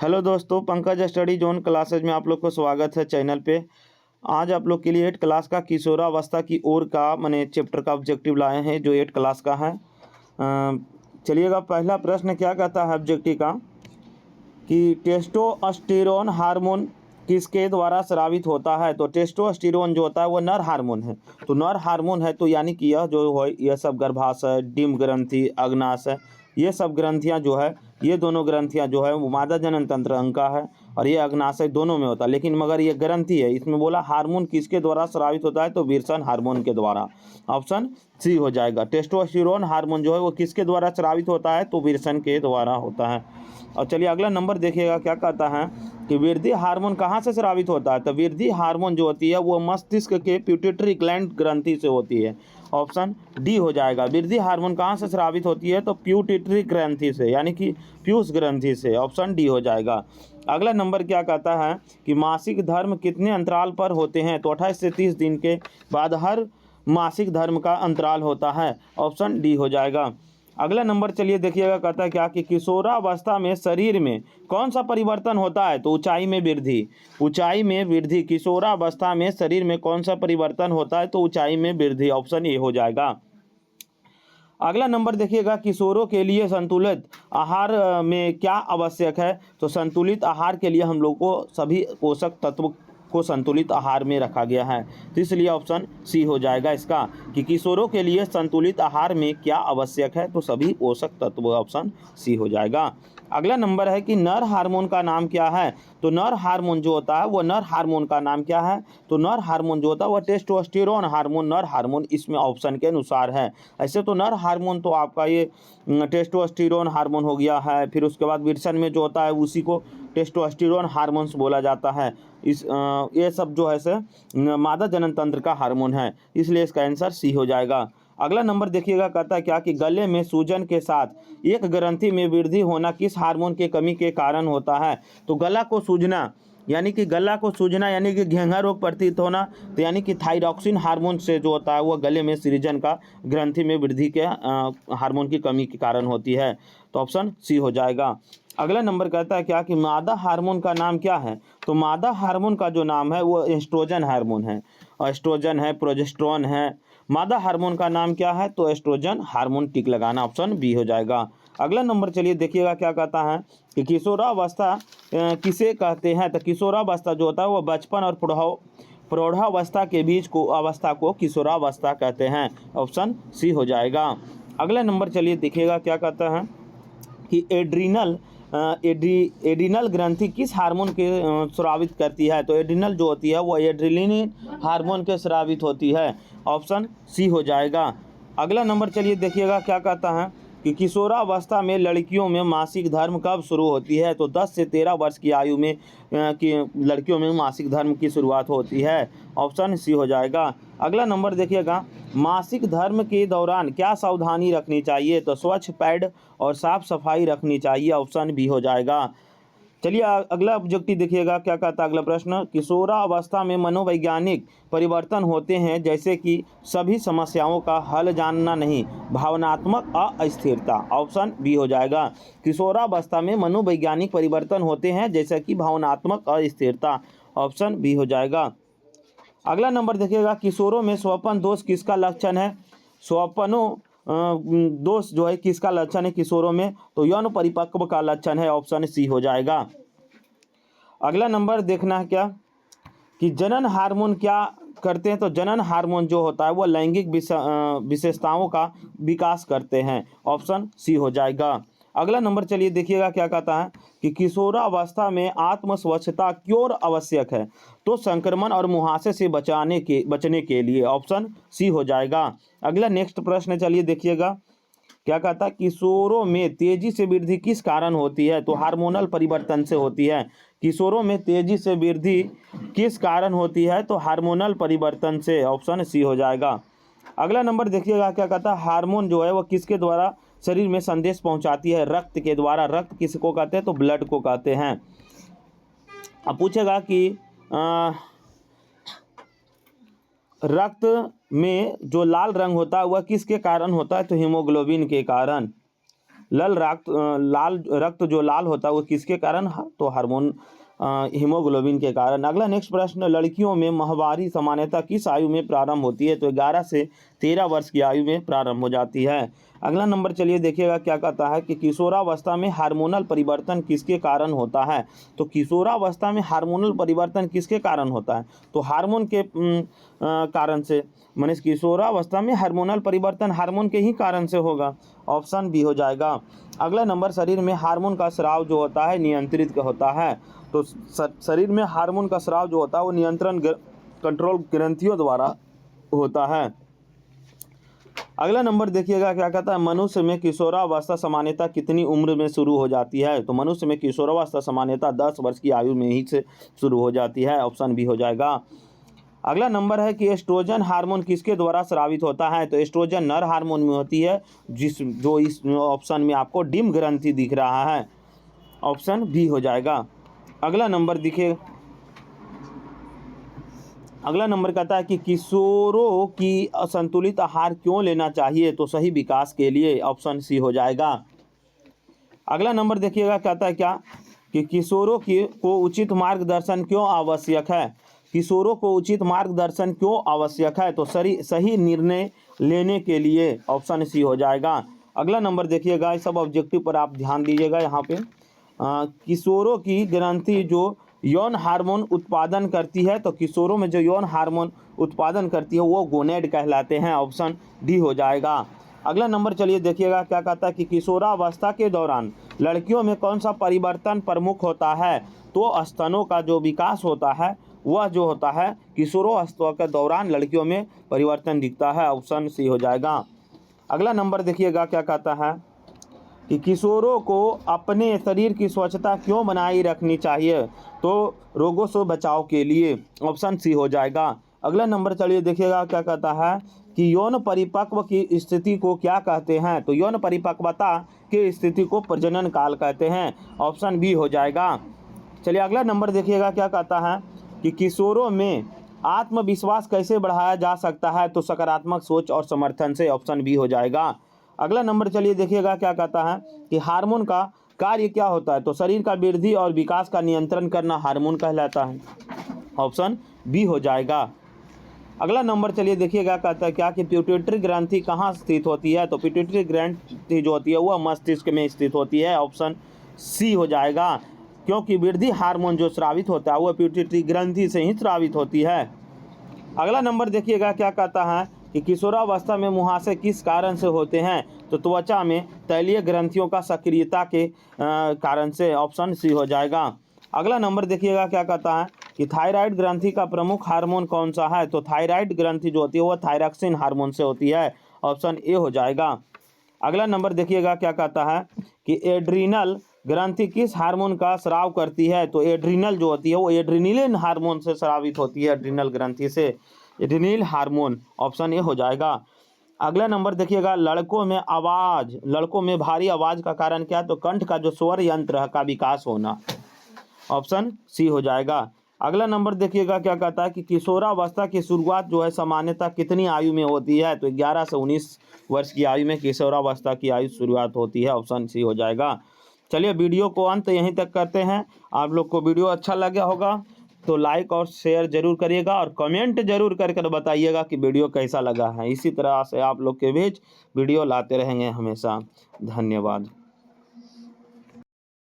Hello दोस्तों, Pankaj study zone classes में आप लोग को स्वागत है चैनल पे। आज आप लोग के लिए 8 क्लास का किशोरावस्था की ओर का मैंने चैप्टर का ऑब्जेक्टिव लाए हैं जो 8 क्लास का है। चलिएगा, पहला प्रश्न क्या कहता है ऑब्जेक्टिव का कि टेस्टोस्टेरोन हार्मोन किसके द्वारा स्रावित होता है। तो टेस्टोस्टेरोन जो होता है वो नर हार्मोन है। तो नर हार्मोन है तो यानी कि यह जो है यह सब गर्भाशय, डिम्ब ग्रंथि, अग्नाशय, ये सब ग्रंथियां जो है, ये दोनों ग्रंथियां जो है वो मादा जनन तंत्र अंग का है और ये अग्नाशय दोनों में होता है। लेकिन मगर ये ग्रंथि है, इसमें बोला हार्मोन किसके द्वारा स्रावित होता है तो विरसन हार्मोन के द्वारा। ऑप्शन सी हो जाएगा। टेस्टोस्टेरोन हार्मोन जो है वो किसके द्वारा स्रावित होता है तो विरसन के द्वारा होता है। और चलिए अगला नंबर देखिएगा, क्या कहता है कि वृद्धि हार्मोन कहाँ से स्रावित होता है। तो वृद्धि हार्मोन जो होती है वो मस्तिष्क के पिट्यूटरी ग्लैंड ग्रंथि से होती है। ऑप्शन डी हो जाएगा। वृद्धि हार्मोन कहाँ से स्रावित होती है तो पिट्यूटरी ग्रंथि से, यानी कि पीयूष ग्रंथि से। ऑप्शन डी हो जाएगा। अगला नंबर क्या कहता है कि मासिक धर्म कितने अंतराल पर होते हैं। तो 28 से 30 दिन के बाद हर मासिक धर्म का अंतराल होता है। ऑप्शन डी हो जाएगा। अगला नंबर चलिए देखिएगा, कहता है क्या कि किशोरावस्था में शरीर में कौन सा परिवर्तन होता है तो ऊंचाई में वृद्धि। ऊंचाई में वृद्धि, किशोरावस्था में शरीर में कौन सा परिवर्तन होता है तो ऊंचाई में वृद्धि। ऑप्शन ए हो जाएगा। अगला नंबर देखिएगा, किशोरों के लिए संतुलित आहार में क्या आवश्यक है। तो संतुलित आहार के लिए हम लोग को सभी पोषक तत्व को संतुलित आहार में रखा गया है, तो इसलिए ऑप्शन सी हो जाएगा इसका कि किशोरों के लिए संतुलित आहार में क्या आवश्यक है तो सभी पोषक तत्व। ऑप्शन सी हो जाएगा। अगला नंबर है कि नर हार्मोन का नाम क्या है। तो नर हार्मोन जो होता है वो नर हार्मोन का नाम क्या है तो नर हार्मोन जो होता है वह टेस्टोस्टेरोन हार्मोन नर हार्मोन इसमें ऑप्शन के अनुसार है। ऐसे तो नर हार्मोन तो आपका ये टेस्टोस्टेरोन हार्मोन हो गया है, फिर उसके बाद विरसन में जो होता है उसी को टेस्टोस्टेरोन हार्मोन्स बोला जाता है। इस ये सब जो है से मादा जनन तंत्र का हार्मोन है, इसलिए इसका आंसर सी हो जाएगा। अगला नंबर देखिएगा, कहता है क्या कि गले में सूजन के साथ एक ग्रंथि में वृद्धि होना किस हार्मोन की कमी के कारण होता है। तो गला को सूजना यानी कि घेंघा रोग प्रतीत होना, तो यानी कि थायरॉक्सिन हार्मोन से जो होता है वो गले में सृजन का ग्रंथि में वृद्धि के हार्मोन की कमी के कारण होती है। तो ऑप्शन सी हो जाएगा। अगला नंबर कहता है क्या कि मादा हार्मोन का नाम क्या है। तो मादा हार्मोन का जो नाम है वो एस्ट्रोजन हार्मोन है। एस्ट्रोजन है, प्रोजेस्टेरोन है। मादा हार्मोन का नाम क्या है तो एस्ट्रोजन हार्मोन, टिक लगाना। ऑप्शन बी हो जाएगा। अगला नंबर चलिए देखिएगा, क्या कहता है कि किशोरावस्था किसे कहते हैं। तो किशोरावस्था जो होता है वो बचपन और प्रौढ़ावस्था के बीच को अवस्था को किशोरावस्था कहते हैं। ऑप्शन सी हो जाएगा। अगला नंबर चलिए देखिएगा, क्या कहता है कि एड्रीनल ग्रंथि किस हार्मोन के स्रावित करती है। तो एड्रीनल जो होती है वो एड्रेनालिन हार्मोन के स्रावित होती है। ऑप्शन सी हो जाएगा। अगला नंबर चलिए देखिएगा, क्या कहता है कि किशोरावस्था में लड़कियों में मासिक धर्म कब शुरू होती है। तो 10 से 13 वर्ष की आयु में की लड़कियों में मासिक धर्म की शुरुआत होती है। ऑप्शन सी हो जाएगा। अगला नंबर देखिएगा, मासिक धर्म के दौरान क्या सावधानी रखनी चाहिए। तो स्वच्छ पैड और साफ सफाई रखनी चाहिए। ऑप्शन बी हो जाएगा। चलिए अगला ऑब्जेक्टिव देखिएगा, क्या कहता है अगला प्रश्न, किशोरावस्था में मनोवैज्ञानिक परिवर्तन होते हैं जैसे कि सभी समस्याओं का हल जानना नहीं, भावनात्मक अस्थिरता। ऑप्शन बी हो जाएगा। किशोरावस्था में मनोवैज्ञानिक परिवर्तन होते हैं जैसे कि भावनात्मक अस्थिरता। ऑप्शन बी हो जाएगा। अगला नंबर देखिएगा, किशोरों में स्वपन दोष किसका लक्षण है। स्वपनों दोष जो है किसका लक्षण है किशोरों में तो यौन परिपक्व का लक्षण है। ऑप्शन सी हो जाएगा। अगला नंबर देखना है क्या कि जनन हार्मोन क्या करते हैं। तो जनन हार्मोन जो होता है वो लैंगिक विशेषताओं का विकास करते हैं। ऑप्शन सी हो जाएगा। अगला नंबर चलिए देखिएगा, क्या कहता है कि किशोरावस्था में आत्म स्वच्छता क्यों आवश्यक है। तो संक्रमण और मुहासे से बचने के लिए। ऑप्शन सी हो जाएगा। अगला नेक्स्ट प्रश्न चलिए देखिएगा, क्या कहता है किशोरों में तेजी से वृद्धि किस कारण होती है। तो हार्मोनल परिवर्तन से होती है। किशोरों में तेजी से वृद्धि किस कारण होती है तो हार्मोनल परिवर्तन से। ऑप्शन सी हो जाएगा। अगला नंबर देखिएगा, क्या कहता है हार्मोन जो है वो किसके द्वारा शरीर में संदेश पहुंचाती है। रक्त के द्वारा। रक्त किसको कहते हैं तो ब्लड को कहते हैं। अब पूछेगा कि रक्त में जो लाल रंग होता है वह किसके कारण होता है तो हीमोग्लोबिन के कारण। लाल रक्त जो लाल होता है वो किसके कारण? तो हार्मोन हीमोग्लोबिन के कारण। अगला नेक्स्ट प्रश्न, लड़कियों में माहवारी सामान्यतः किस आयु में प्रारंभ होती है? तो 11 से 13 वर्ष की आयु में प्रारंभ हो जाती है। अगला नंबर चलिए देखिएगा क्या कहता है कि किशोरावस्था में हार्मोनल परिवर्तन किसके कारण होता है? तो किशोरावस्था में हार्मोनल परिवर्तन किसके कारण होता है? तो हार्मोन के कारण से, माने किशोरावस्था में हार्मोनल परिवर्तन हार्मोन के ही कारण से होगा। ऑप्शन बी हो जाएगा। अगला नंबर, शरीर में हार्मोन का स्राव जो होता है नियंत्रित होता है। तो शरीर में हार्मोन का स्राव जो होता है वो नियंत्रण कंट्रोल ग्रंथियों द्वारा होता है। अगला नंबर देखिएगा क्या कहता है, मनुष्य में किशोरावस्था सामान्यतः कितनी उम्र में शुरू हो जाती है? तो मनुष्य में किशोरावस्था सामान्यतः 10 वर्ष की आयु में ही से शुरू हो जाती है। ऑप्शन बी हो जाएगा। अगला नंबर है कि एस्ट्रोजन हार्मोन किसके द्वारा स्रावित होता है? तो एस्ट्रोजन नर हार्मोन में होती है, जो इस ऑप्शन में आपको डिम्ब ग्रंथि दिख रहा है। ऑप्शन बी हो जाएगा। अगला नंबर देखिए, अगला नंबर कहता है कि किशोरों की असंतुलित आहार क्यों लेना चाहिए? तो सही विकास के लिए। ऑप्शन सी हो जाएगा। अगला नंबर देखिएगा कहता है क्या कि किशोरों को उचित मार्गदर्शन क्यों आवश्यक है? किशोरों को उचित मार्गदर्शन क्यों आवश्यक है? तो सही निर्णय लेने के लिए। ऑप्शन सी हो जाएगा। अगला नंबर देखिएगा, इस सब ऑब्जेक्टिव पर आप ध्यान दीजिएगा। यहाँ पे किशोरों की ग्रंथि जो यौन हार्मोन उत्पादन करती है, तो किशोरों में जो यौन हार्मोन उत्पादन करती है वो गोनेड कहलाते हैं। ऑप्शन डी हो जाएगा। अगला नंबर चलिए देखिएगा क्या कहता है कि किशोरावस्था के दौरान लड़कियों में कौन सा परिवर्तन प्रमुख होता है? तो स्तनों का जो विकास होता है वह जो होता है किशोरावस्था के दौरान लड़कियों में परिवर्तन दिखता है। ऑप्शन सी हो जाएगा। अगला नंबर देखिएगा क्या कहता है कि किशोरों को अपने शरीर की स्वच्छता क्यों बनाए रखनी चाहिए? तो रोगों से बचाव के लिए। ऑप्शन सी हो जाएगा। अगला नंबर चलिए देखिएगा क्या कहता है कि यौन परिपक्व की स्थिति को क्या कहते हैं? तो यौन परिपक्वता की स्थिति को प्रजनन काल कहते हैं। ऑप्शन बी हो जाएगा। चलिए अगला नंबर देखिएगा क्या कहता है कि किशोरों में आत्मविश्वास कैसे बढ़ाया जा सकता है? तो सकारात्मक सोच और समर्थन से। ऑप्शन बी हो जाएगा। अगला नंबर चलिए देखिएगा क्या कहता है कि हार्मोन का कार्य क्या होता है? तो शरीर का वृद्धि और विकास का नियंत्रण करना हार्मोन कहलाता है। ऑप्शन बी हो जाएगा। अगला नंबर चलिए देखिएगा कहता है क्या कि पिट्यूटरी ग्रंथि कहाँ स्थित होती है? तो पिट्यूटरी ग्रंथि जो होती है वह मस्तिष्क में स्थित होती है। ऑप्शन सी हो जाएगा, क्योंकि वृद्धि हार्मोन जो स्रावित होता है वह पिट्यूटरी ग्रंथि से ही स्रावित होती है। अगला नंबर देखिएगा क्या कहता है कि किशोरावस्था में मुहासे किस कारण से होते हैं? तो त्वचा में तैलीय ग्रंथियों का सक्रियता के कारण से। ऑप्शन सी हो जाएगा। अगला नंबर देखिएगा क्या कहता है कि थायराइड ग्रंथि का प्रमुख हार्मोन कौन सा है? तो थायराइड ग्रंथि जो होती है वह थायरॉक्सिन हार्मोन से होती है। ऑप्शन ए हो जाएगा। अगला नंबर देखिएगा क्या कहता है कि एड्रीनल ग्रंथि किस हार्मोन का स्राव करती है? तो एड्रीनल जो होती है वो एड्रीनलिन हार्मोन से स्रावित होती है, एड्रीनल ग्रंथि से, एड्रीनल हार्मोन। ऑप्शन ए हो जाएगा। अगला नंबर देखिएगा, लड़कों में भारी आवाज का कारण क्या है? तो कंठ का जो स्वर यंत्र का विकास होना। ऑप्शन सी हो जाएगा। अगला नंबर देखिएगा क्या कहता है कि किशोरावस्था की शुरुआत जो है सामान्यतः कितनी आयु में होती है? तो 11 से 19 वर्ष की आयु में किशोरावस्था की आयु शुरुआत होती है। ऑप्शन सी हो जाएगा। चलिए वीडियो को अंत यहीं तक करते हैं। आप लोग को वीडियो अच्छा लगा होगा तो लाइक और शेयर जरूर करिएगा और कमेंट जरूर करके बताइएगा कि वीडियो कैसा लगा है। इसी तरह से आप लोग के बीच वीडियो लाते रहेंगे हमेशा। धन्यवाद।